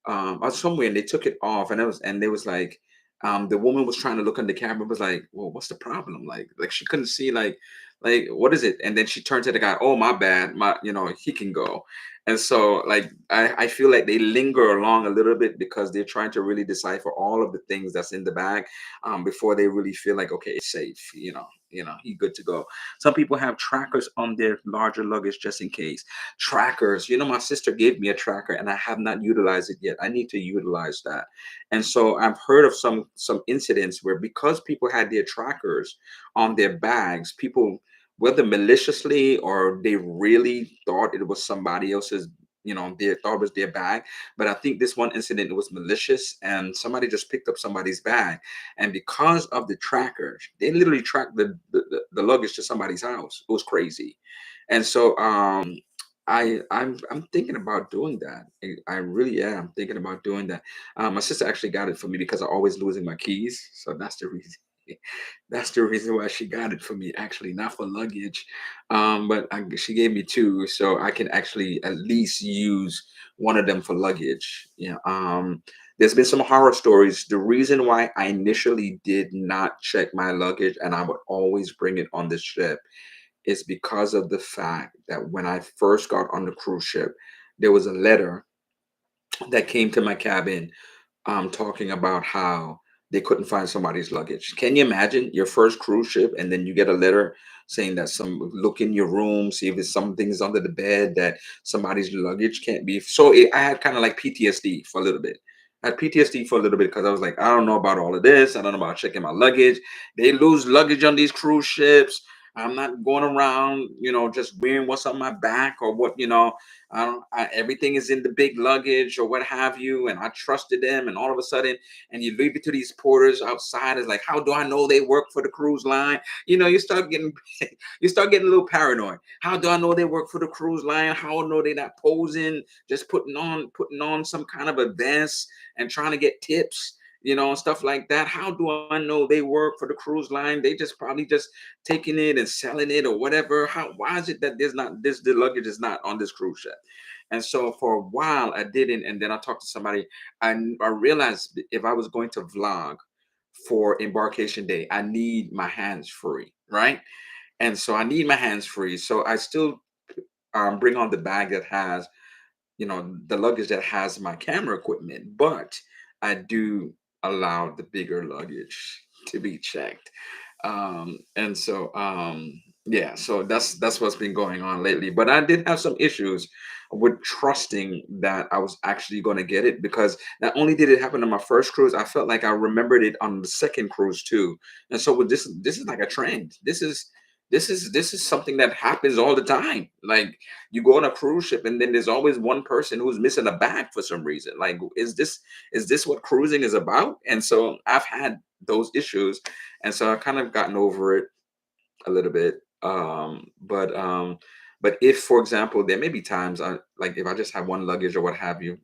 I was somewhere and they took it off, and they was like, the woman was trying to look on the camera, was like, well, what's the problem? Like she couldn't see, like what is it? And then she turned to the guy, oh, my bad, he can go. And so, like, I feel like they linger along a little bit because they're trying to really decipher all of the things that's in the bag, before they really feel like, okay, it's safe, he good to go. Some people have trackers on their larger luggage just in case. Trackers, my sister gave me a tracker and I have not utilized it yet. I need to utilize that. And so I've heard of some incidents where, because people had their trackers on their bags, people, whether maliciously or they really thought it was somebody else's, they thought it was their bag. But I think this one incident was malicious, and somebody just picked up somebody's bag, and because of the trackers, they literally tracked the luggage to somebody's house. It was crazy. And so I'm thinking about doing that. I really am thinking about doing that. My sister actually got it for me because I always losing my keys, so that's the reason. That's the reason why she got it for me. Actually, not for luggage, but she gave me two, so I can actually at least use one of them for luggage. Yeah. There's been some horror stories. The reason why I initially did not check my luggage and I would always bring it on the ship is because of the fact that when I first got on the cruise ship, there was a letter that came to my cabin, talking about how they couldn't find somebody's luggage. Can you imagine your first cruise ship and then you get a letter saying that some look in your room, see if it's something's under the bed, that somebody's luggage can't be. So I had kind of like PTSD for a little bit. I had PTSD for a little bit because I was like, I don't know about all of this. I don't know about checking my luggage. They lose luggage on these cruise ships. I'm not going around, just wearing what's on my back or what, everything is in the big luggage or what have you. And I trusted them. And all of a sudden, and you leave it to these porters outside. It's like, how do I know they work for the cruise line? You start getting, you start getting a little paranoid. How do I know they work for the cruise line? How I know they're not posing, just putting on some kind of a vest and trying to get tips, stuff like that. How do I know they work for the cruise line? They just probably just taking it and selling it or whatever. Why is it that the luggage is not on this cruise ship? And so for a while I didn't, and then I talked to somebody. I realized if I was going to vlog for embarkation day, I need my hands free, right? And so I need my hands free. So I still bring on the bag that has, the luggage that has my camera equipment, but I do allow the bigger luggage to be checked. And so yeah, so that's what's been going on lately. But I did have some issues with trusting that I was actually going to get it, because not only did it happen on my first cruise, I felt like I remembered it on the second cruise too. And so with this is like a trend. This is something that happens all the time. Like, you go on a cruise ship and then there's always one person who's missing a bag for some reason. Like, is this what cruising is about? And so I've had those issues, and so I've kind of gotten over it a little bit. But if, for example, there may be times I, like, if I just have one luggage or what have you,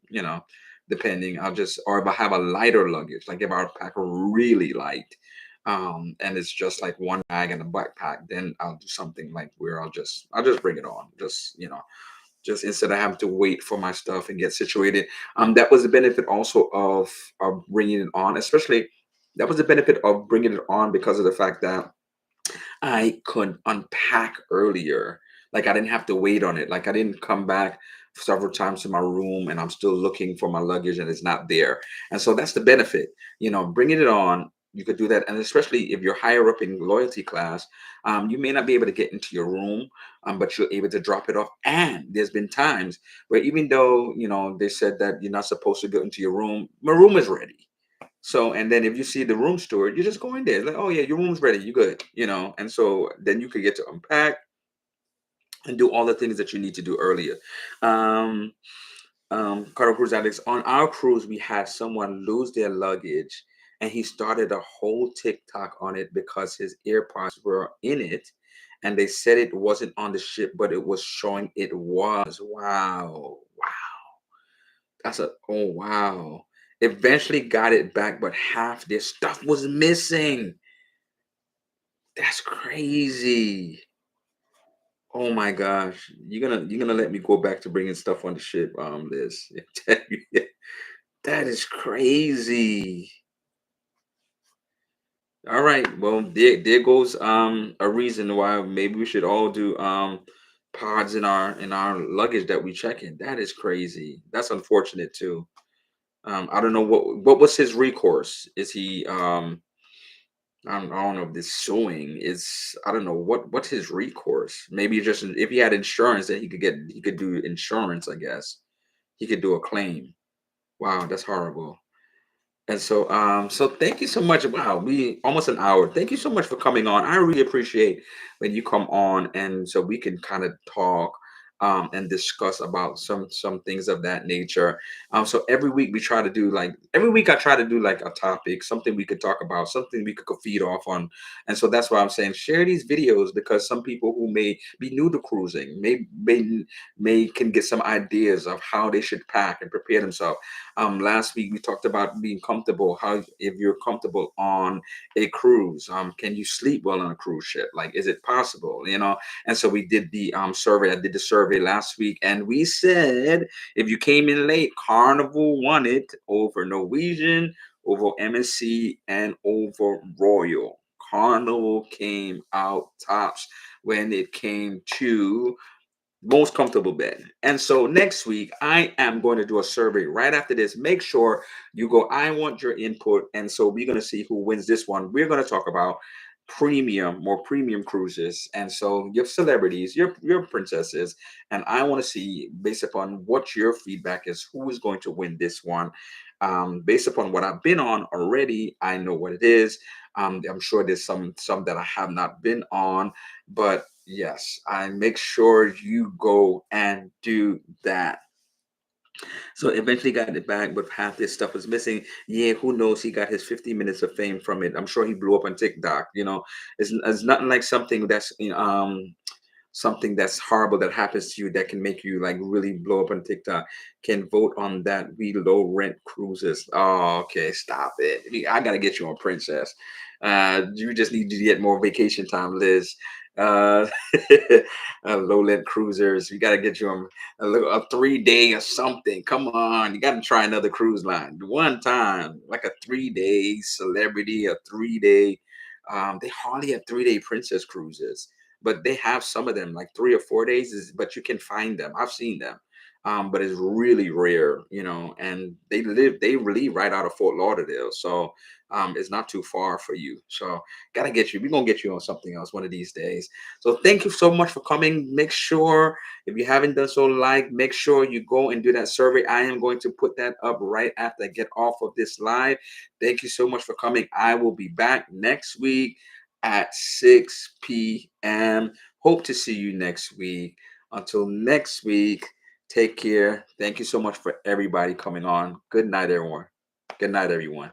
depending, or if I have a lighter luggage, like if I pack really light, and it's just like one bag and a backpack, then I'll do something like where I'll just bring it on, just instead of having to wait for my stuff and get situated. That was the benefit also of bringing it on, especially that was the benefit of bringing it on because of the fact that I could unpack earlier. Like, I didn't have to wait on it. Like, I didn't come back several times to my room and I'm still looking for my luggage and it's not there. And so that's the benefit, bringing it on. You could do that. And especially if you're higher up in loyalty class, you may not be able to get into your room, but you're able to drop it off. And there's been times where, even though, they said that you're not supposed to go into your room, my room is ready. So, and then if you see the room steward, you just go in there. It's like, oh yeah, your room's ready. You good, you know. And so then you could get to unpack and do all the things that you need to do earlier. Um, Carter Cruise Addicts, on our cruise, we had someone lose their luggage, and he started a whole TikTok on it because his AirPods were in it, and they said it wasn't on the ship, but it was showing it was. Wow, wow, that's a oh wow. Eventually got it back, but half their stuff was missing. That's crazy. Oh my gosh, you're gonna let me go back to bringing stuff on the ship, Liz? That is crazy. All right. Well, there goes a reason why maybe we should all do pods in our luggage that we check in. That is crazy. That's unfortunate too. I don't know what was his recourse. Is he I don't know if this suing is I don't know what's his recourse. Maybe just if he had insurance that he could do insurance, I guess. He could do a claim. Wow, that's horrible. And so, so thank you so much. Wow, we almost an hour. Thank you so much for coming on. I really appreciate when you come on, and so we can kind of talk and discuss about some things of that nature. So every week we try to do like every week I try to do like a topic, something we could talk about, something we could feed off on. And so that's why I'm saying share these videos because some people who may be new to cruising may can get some ideas of how they should pack and prepare themselves. Last week we talked about being comfortable. How if you're comfortable on a cruise, can you sleep well on a cruise ship? Like, is it possible? You know. And so we did the survey. I did the survey last week, and we said if you came in late, Carnival won it over Norwegian, over MSC, and over Royal. Carnival came out tops when it came to most comfortable bed. And so next week, I am going to do a survey right after this. Make sure you go, I want your input. And so we're going to see who wins this one. We're going to talk about more premium cruises. And so your celebrities, your princesses. And I want to see, based upon what your feedback is, who is going to win this one. Based upon what I've been on already, I know what it is. I'm sure there's some that I have not been on, but yes, I make sure you go and do that. So eventually got it back, but half this stuff was missing. Yeah, who knows? He got his 50 minutes of fame from it. I'm sure he blew up on TikTok. You know, it's nothing like something that's something that's horrible that happens to you that can make you like really blow up on TikTok. Can vote on that. We low rent cruises. Oh, okay, stop it. I gotta get you on Princess. You just need to get more vacation time, Liz. Uh, low rent cruisers. We gotta get you on a 3 day or something. Come on, you gotta try another cruise line one time, like a 3 day celebrity, a 3 day. They hardly have 3 day princess cruises, but they have some of them like 3 or 4 days. But you can find them. I've seen them, but it's really rare, you know. And they leave right out of Fort Lauderdale, so it's not too far for you. So gotta get you. We're gonna get you on something else one of these days. So thank you so much for coming. Make sure if you haven't done so, like, make sure you go and do that survey. I am going to put that up right after I get off of this live. Thank you so much for coming. I will be back next week at 6 p.m. Hope to see you next week. Until next week, take care. Thank you so much for everybody coming on. Good night, everyone. Good night, everyone.